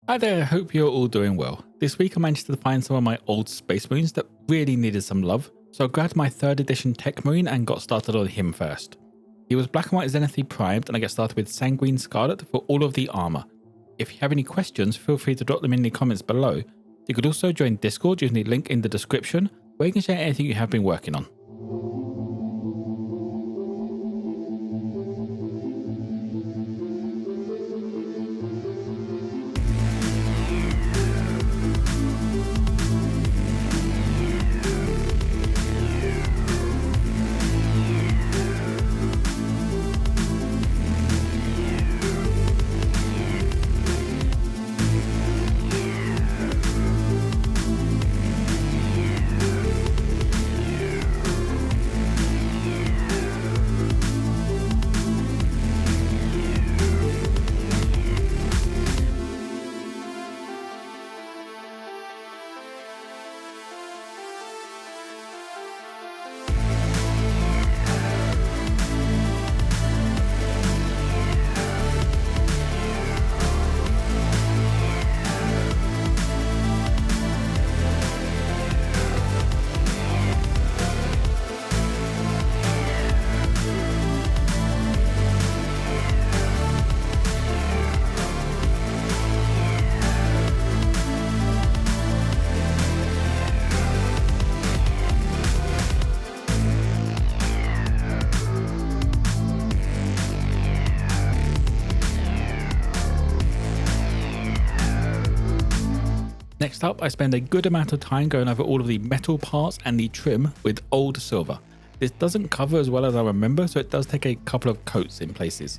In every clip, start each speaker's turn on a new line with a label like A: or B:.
A: Hi there, I hope you're all doing well. This week I managed to find some of my old Space Marines that really needed some love, so I grabbed my 3rd edition Techmarine and got started on him first. He was black and white zenithly primed, and I get started with Sanguine Scarlet for all of the armour. If you have any questions, feel free to drop them in the comments below. You could also join Discord using the link in the description, where you can share anything you have been working on. Next up, I spend a good amount of time going over all of the metal parts and the trim with old silver. This doesn't cover as well as I remember, so it does take a couple of coats in places.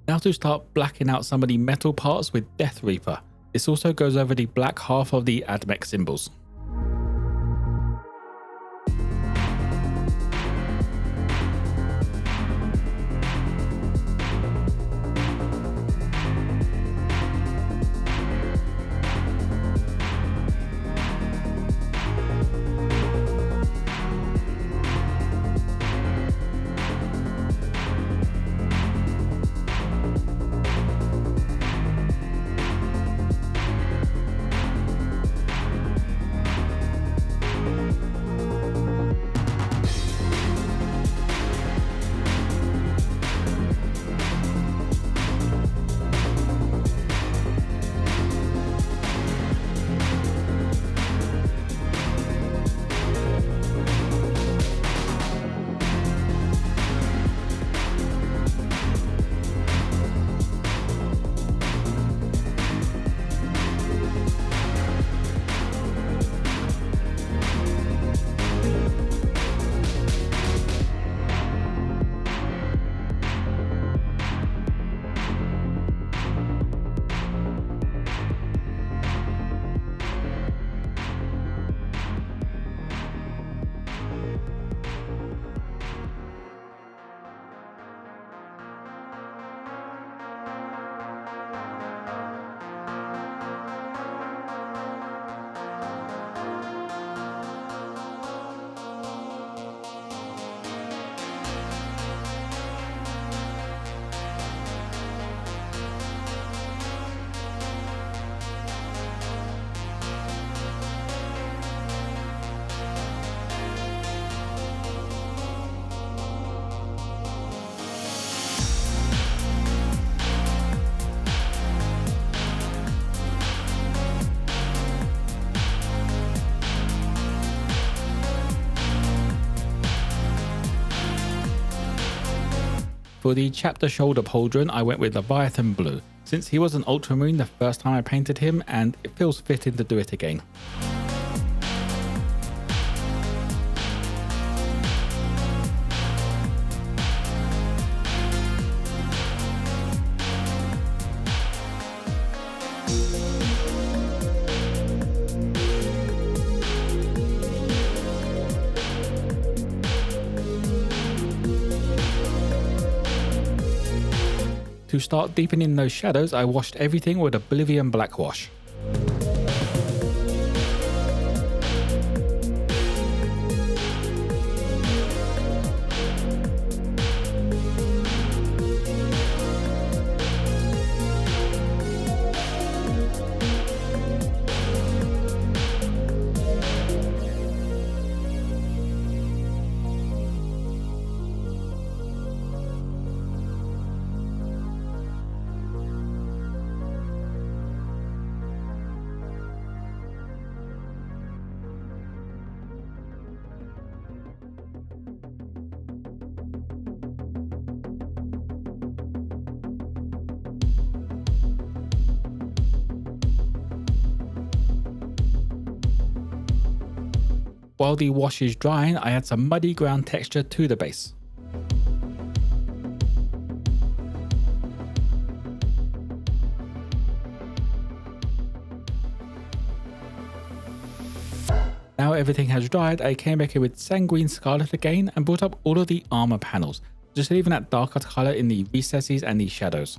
A: Now to start blacking out some of the metal parts with Death Reaper. This also goes over the black half of the AdMech symbols. For the chapter shoulder pauldron, I went with Leviathan blue, since he was an ultramarine the first time I painted him and it feels fitting to do it again. To start deepening those shadows, I washed everything with Oblivion black wash. While the wash is drying, I add some muddy ground texture to the base. Now everything has dried, I came back here with Sanguine Scarlet again and brought up all of the armor panels, just leaving that darker colour in the recesses and the shadows.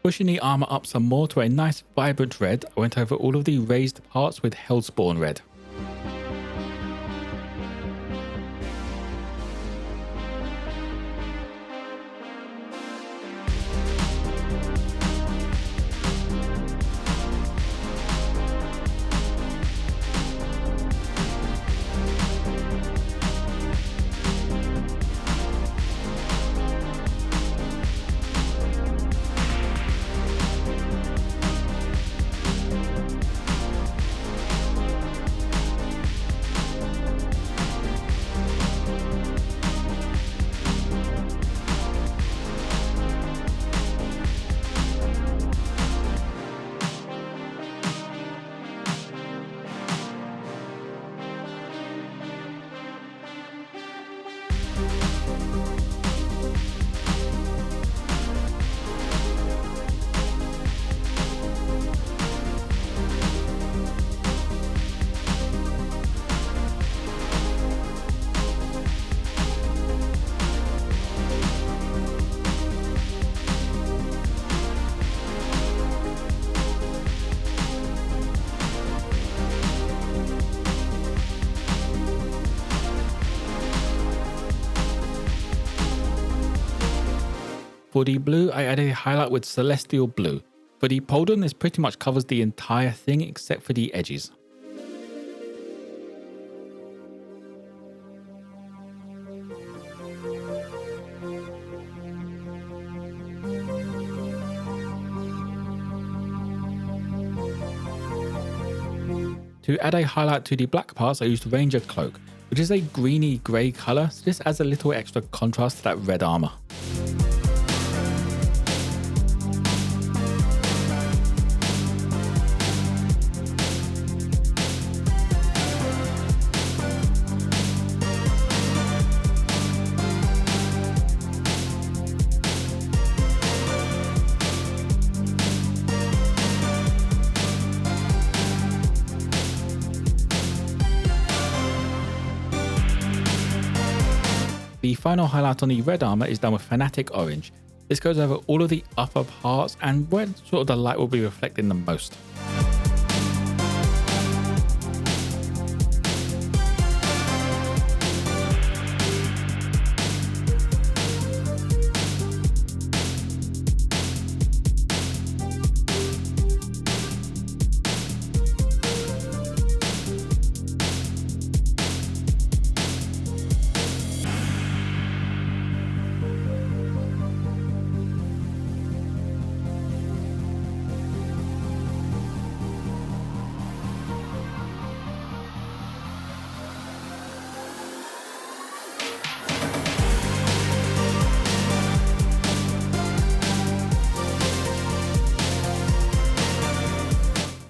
A: Pushing the armor up some more to a nice vibrant red, I went over all of the raised parts with Hellspawn red. For the blue, I added a highlight with Celestial Blue. For the pauldron, this pretty much covers the entire thing except for the edges. To add a highlight to the black parts, I used Ranger Cloak, which is a greeny grey colour, so this adds a little extra contrast to that red armour. The final highlight on the red armour is done with Fanatic Orange. This goes over all of the upper parts and where sort of the light will be reflecting the most.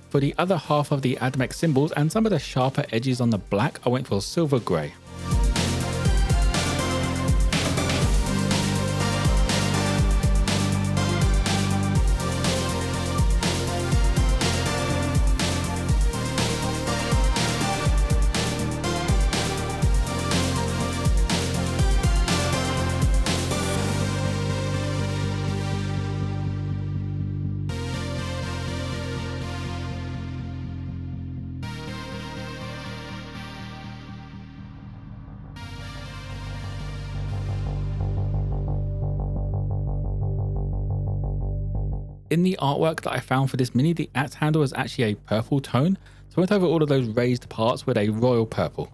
A: For the other half of the Admech symbols and some of the sharper edges on the black, I went for silver grey. In the artwork that I found for this mini, the axe handle was actually a purple tone, so I went over all of those raised parts with a royal purple.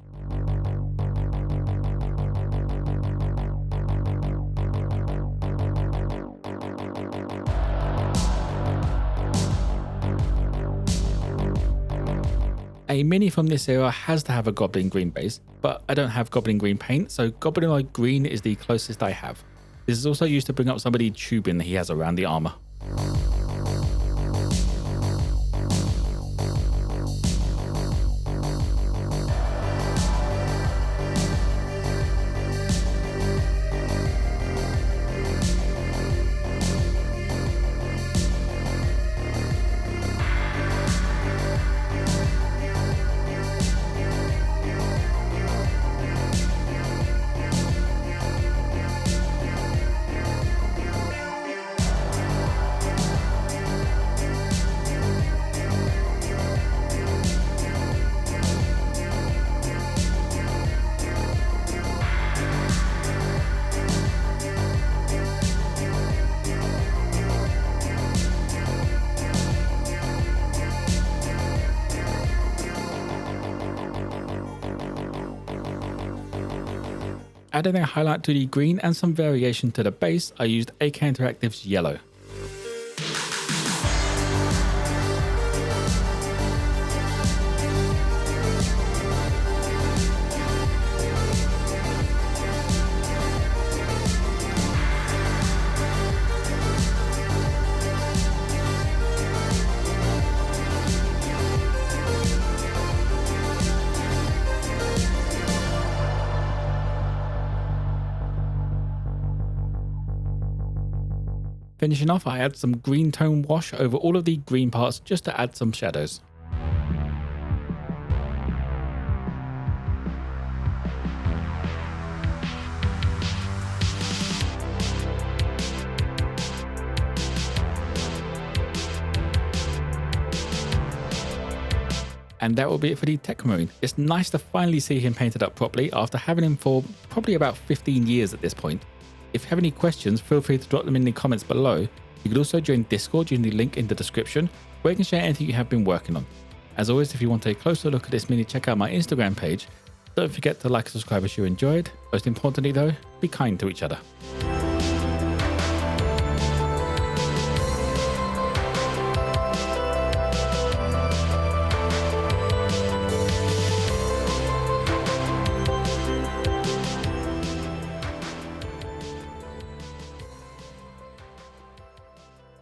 A: A mini from this era has to have a Goblin Green base, but I don't have Goblin Green paint, so Goblinoid Green is the closest I have. This is also used to bring up some of the tubing that he has around the armour. Adding a highlight to the green and some variation to the base, I used AK Interactive's yellow. Finishing off, I add some green tone wash over all of the green parts just to add some shadows. And that will be it for the Techmarine. It's nice to finally see him painted up properly after having him for probably about 15 years at this point. If you have any questions, feel free to drop them in the comments below. You could also join Discord using the link in the description, where you can share anything you have been working on. As always, if you want a closer look at this mini, check out my Instagram page. Don't forget to like and subscribe if you enjoyed. Most importantly though, be kind to each other.